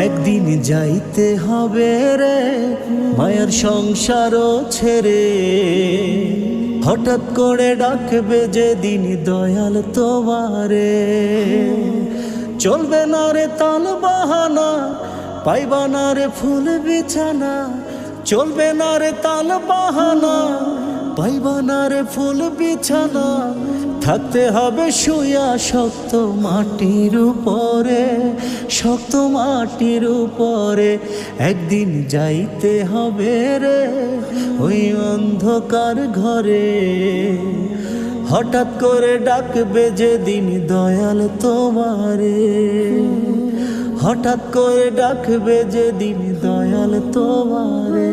একদিন যাইতে হবে রে মায়ের সংসারও ছেড়ে, হঠাৎ করে ডাকবে যেদিন দয়াল তোমারে। চলবে না রে তাল বাহানা, পাইবা না রে ফুল বিছানা। চলবে না রে তাল বাহানা, পাইবা না রে ফুল বিছানা। থাকতে হবে শুয়া শক্ত মাটির উপরে, শক্ত মাটির উপরে। একদিন যাইতে হবে রে ওই অন্ধকার ঘরে, হঠাৎ করে ডাকবে যেদিন দয়াল তোমারে। হঠাৎ করে ডাকবে যেদিন দয়াল তোমারে।